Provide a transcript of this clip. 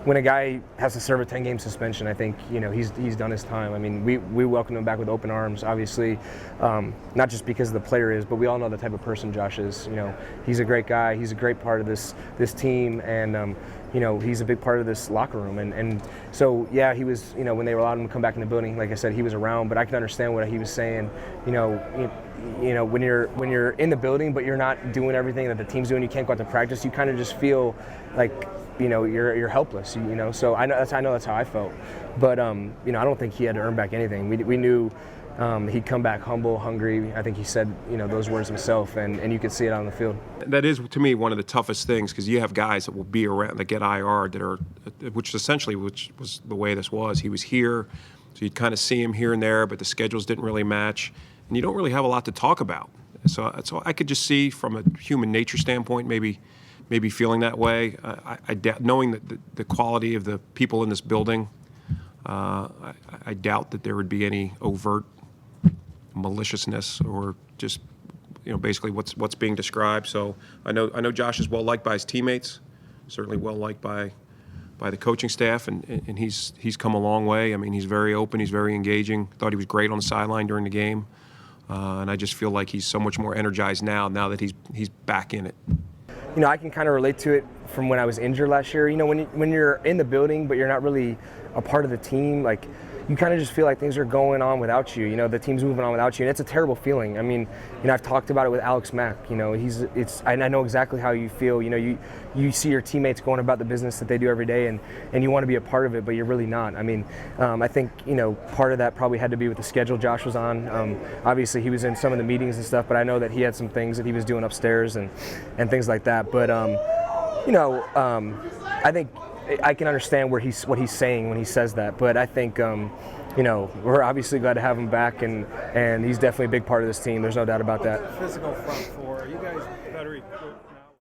when a guy has to serve a 10-game suspension, I think, you know, he's done his time. I mean, we welcome him back with open arms, obviously, not just because the player is, but we all know the type of person Josh is. You know, he's a great guy. He's a great part of this team, and you know, he's a big part of this locker room. And so, yeah, he was, you know, when they allowed him to come back in the building, like I said, he was around, but I can understand what he was saying. You know, when you're in the building, but you're not doing everything that the team's doing, you can't go out to practice, you kind of just feel like, you know, you're helpless, you know. So I know that's how I felt. But you know, I don't think he had to earn back anything. We knew he'd come back humble, hungry. I think he said, you know, those words himself, and you could see it on the field. That is, to me, one of the toughest things, because you have guys that will be around, that get IR, which was the way this was. He was here, so you'd kind of see him here and there, but the schedules didn't really match, and you don't really have a lot to talk about. So I could just see from a human nature standpoint, maybe feeling that way. I doubt, knowing that the quality of the people in this building, I doubt that there would be any overt maliciousness or just, you know, basically what's being described. So I know Josh is well liked by his teammates, certainly well liked by the coaching staff, and he's come a long way. I mean, he's very open, he's very engaging. Thought he was great on the sideline during the game, and I just feel like he's so much more energized now that he's back in it. You know, I can kind of relate to it from when I was injured last year. You know, when you're in the building but you're not really a part of the team, like, you kind of just feel like things are going on without you. You know, the team's moving on without you, and it's a terrible feeling. I mean, you know, I've talked about it with Alex Mack. You know, I know exactly how you feel. You know, you see your teammates going about the business that they do every day, and you want to be a part of it, but you're really not. I mean, I think, you know, part of that probably had to be with the schedule Josh was on. Obviously, he was in some of the meetings and stuff, but I know that he had some things that he was doing upstairs and things like that. But you know, I think I can understand what he's saying when he says that, but I think you know, we're obviously glad to have him back, and he's definitely a big part of this team. There's no doubt about that. Physical front four. You guys better equipped.